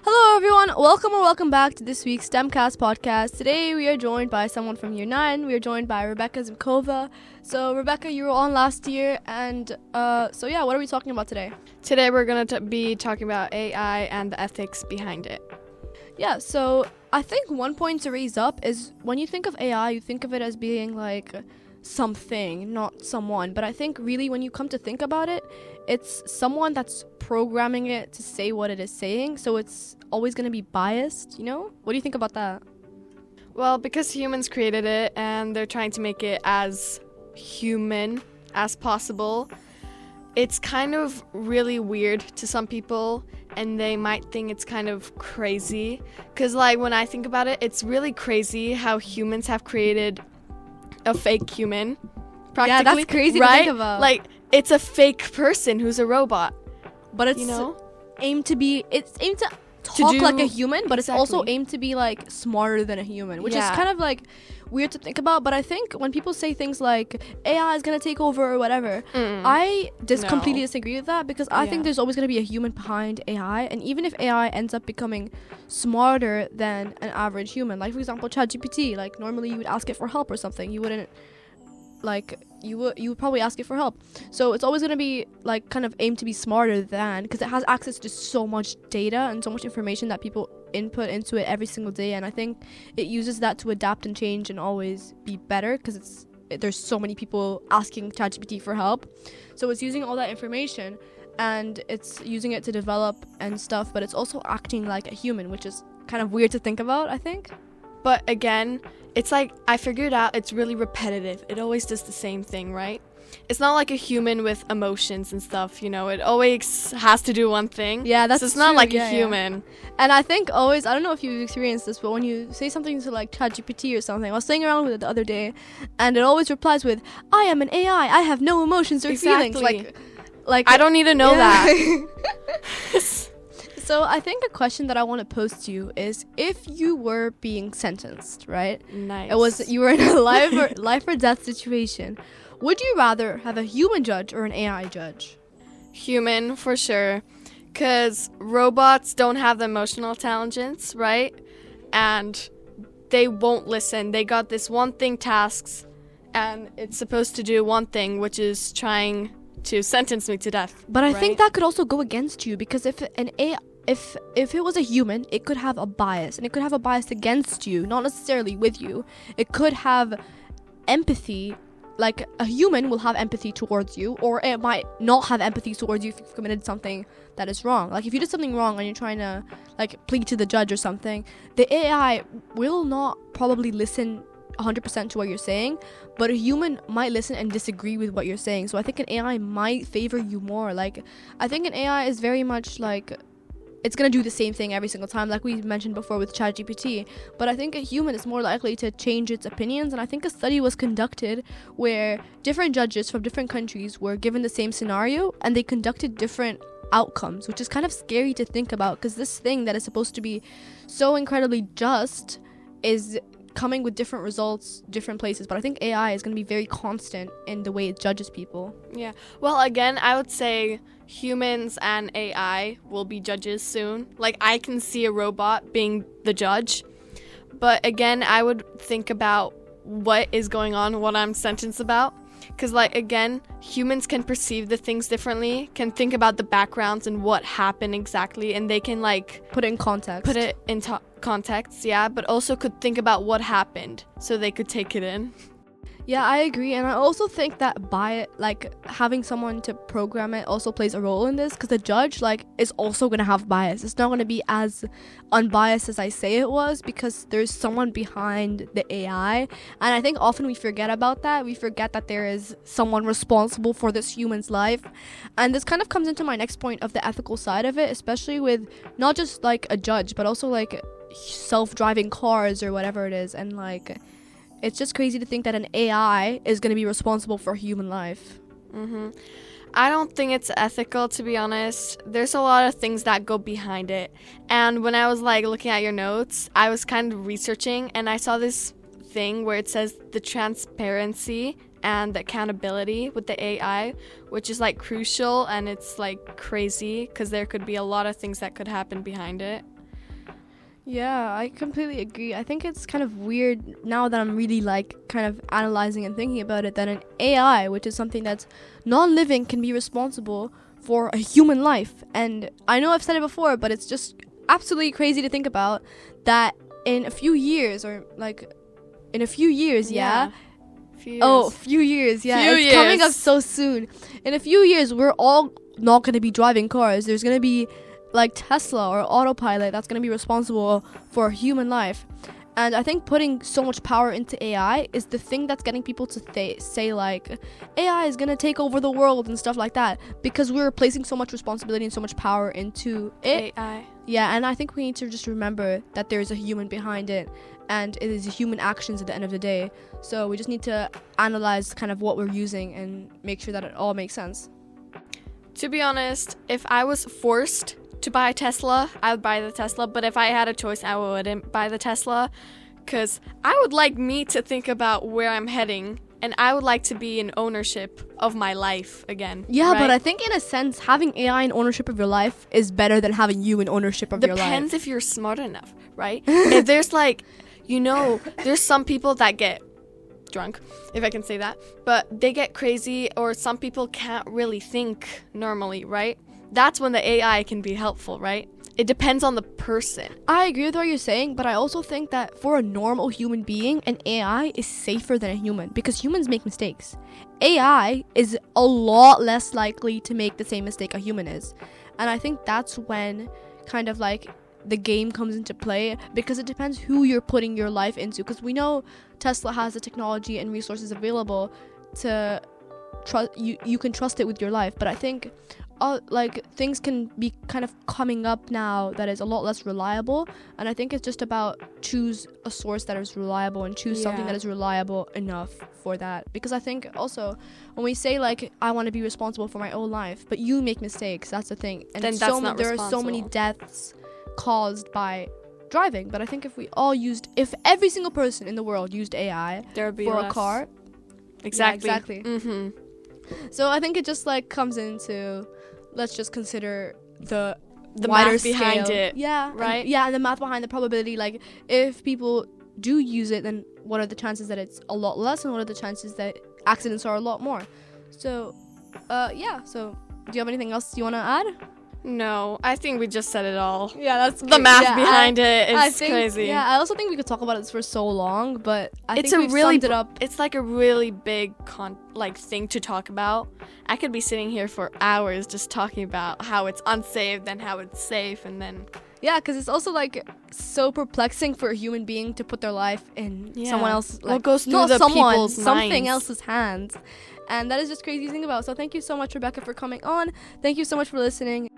Hello everyone, welcome back to this week's STEMcast podcast. Today we are joined by someone from year 9. We are joined by Rebecca Zimkova. So Rebecca, you were on last year, and what are we talking about today? Today we're going to be talking about AI and the ethics behind it. Yeah, so I think one point to raise up is when you think of AI, you think of it as being like something, not someone. But I think really when you come to think about it, it's someone that's programming it to say what it is saying, so it's always going to be biased, you know? What do you think about that? Well, because humans created it and they're trying to make it as human as possible, it's kind of really weird to some people, and they might think it's kind of crazy. Because, like, when I think about it, it's really crazy how humans have created a fake human, practically. Yeah, that's crazy right? to think about. Like, it's a fake person who's a robot. But it's aimed to talk like a human, but it's also aimed to be like smarter than a human, which is kind of like weird to think about. But I think when people say things like AI is gonna take over or whatever, I completely disagree with that, because I think there's always gonna be a human behind AI, and even if AI ends up becoming smarter than an average human, like for example Chat GPT, like normally you would ask it for help or something, you wouldn't you would probably ask it for help. So it's always going to be like kind of aimed to be smarter than, because it has access to so much data and so much information that people input into it every single day, and I think it uses that to adapt and change and always be better, because there's so many people asking ChatGPT for help. So it's using all that information and it's using it to develop and stuff, but it's also acting like a human, which is kind of weird to think about, I think. But again, it's like, I figured out it's really repetitive. It always does the same thing, right? It's not like a human with emotions and stuff, you know? It always has to do one thing. Yeah, that's so it's true. not like a human. Yeah. And I think always, I don't know if you've experienced this, but when you say something to like ChatGPT or something, I was playing around with it the other day, and it always replies with, I am an AI, I have no emotions or feelings. Like I don't need to know that. So I think a question that I want to pose to you is, if you were being sentenced, right? Nice. You were in a life or death situation. Would you rather have a human judge or an AI judge? Human, for sure. Because robots don't have the emotional intelligence, right? And they won't listen. They got this one thing tasks, and it's supposed to do one thing, which is trying to sentence me to death. But I think that could also go against you, because if an AI... If it was a human, it could have a bias, and it could have a bias against you, not necessarily with you. It could have empathy, like a human will have empathy towards you, or it might not have empathy towards you if you've committed something that is wrong. Like if you did something wrong and you're trying to like plead to the judge or something, the AI will not probably listen 100% to what you're saying, but a human might listen and disagree with what you're saying. So I think an AI might favor you more. Like I think an AI is very much like, it's going to do the same thing every single time, like we mentioned before with Chat GPT. But I think a human is more likely to change its opinions. And I think a study was conducted where different judges from different countries were given the same scenario, and they conducted different outcomes, which is kind of scary to think about, because this thing that is supposed to be so incredibly just is coming with different results, different places. But I think AI is going to be very constant in the way it judges people. Yeah. Well, again, I would say humans and AI will be judges soon. Like, I can see a robot being the judge. But again, I would think about what is going on, what I'm sentenced about. Because, like, again, humans can perceive the things differently, can think about the backgrounds and what happened exactly, and they can, like... Put it in context, yeah, but also could think about what happened, so they could take it in. Yeah, I agree, and I also think that having someone to program it also plays a role in this, because the judge is also going to have bias. It's not going to be as unbiased as I say it was, because there's someone behind the AI, and I think often we forget about that. We forget that there is someone responsible for this human's life, and this kind of comes into my next point of the ethical side of it, especially with not just like a judge, but also like self-driving cars or whatever it is, and like... It's just crazy to think that an AI is going to be responsible for human life. I don't think it's ethical, to be honest. There's a lot of things that go behind it. And when I was like looking at your notes, I was kind of researching, and I saw this thing where it says the transparency and the accountability with the AI, which is like crucial, and it's like crazy because there could be a lot of things that could happen behind it. Yeah, I completely agree. I think it's kind of weird now that I'm really like kind of analyzing and thinking about it that an AI, which is something that's non-living, can be responsible for a human life. And I know I've said it before, but it's just absolutely crazy to think about that in a few years or like in a few years, yeah. Few years, yeah. It's coming up so soon. In a few years, we're all not going to be driving cars. There's going to be like Tesla or autopilot that's going to be responsible for human life. And I think putting so much power into AI is the thing that's getting people to say like AI is going to take over the world and stuff like that, because we're placing so much responsibility and so much power into it. AI. Yeah, and I think we need to just remember that there's a human behind it, and it is human actions at the end of the day. So we just need to analyze kind of what we're using and make sure that it all makes sense. To be honest, if I was forced to buy a Tesla, I would buy the Tesla. But if I had a choice, I wouldn't buy the Tesla, because I would like me to think about where I'm heading, and I would like to be in ownership of my life again. Yeah, right? But I think in a sense, having AI in ownership of your life is better than having you in ownership of your life. Depends if you're smart enough, right? If there's like, there's some people that get drunk, if I can say that, but they get crazy, or some people can't really think normally, right? That's when the AI can be helpful, right? It depends on the person. I agree with what you're saying, but I also think that for a normal human being, an AI is safer than a human, because humans make mistakes. AI is a lot less likely to make the same mistake a human is. And I think that's when kind of like the game comes into play, because it depends who you're putting your life into. Because we know Tesla has the technology and resources available to trust you can trust it with your life. But I think like things can be kind of coming up now that is a lot less reliable, and I think it's just about choose a source that is reliable and choose something that is reliable enough for that. Because I think also when we say like I want to be responsible for my own life, but you make mistakes, that's the thing. And then that's not there are so many deaths caused by driving. But I think if every single person in the world used AI there would be for less. A car. Exactly. Yeah, exactly. Mm-hmm. So I think it just like comes into, let's just consider the wider math scale. Behind it. Yeah. Right? And the math behind the probability. Like, if people do use it, then what are the chances that it's a lot less, and what are the chances that accidents are a lot more? So, So, do you have anything else you want to add? No, I think we just said it all. Yeah, that's the math behind it is crazy. Yeah, I also think we could talk about this for so long, but I think we've really summed it up. It's like a really big thing to talk about. I could be sitting here for hours just talking about how it's unsafe, then how it's safe, and then yeah, because it's also like so perplexing for a human being to put their life in someone else's, like, what goes through people's something minds. else's hands. And that is just crazy to think about. So thank you so much, Rebecca, for coming on. Thank you so much for listening.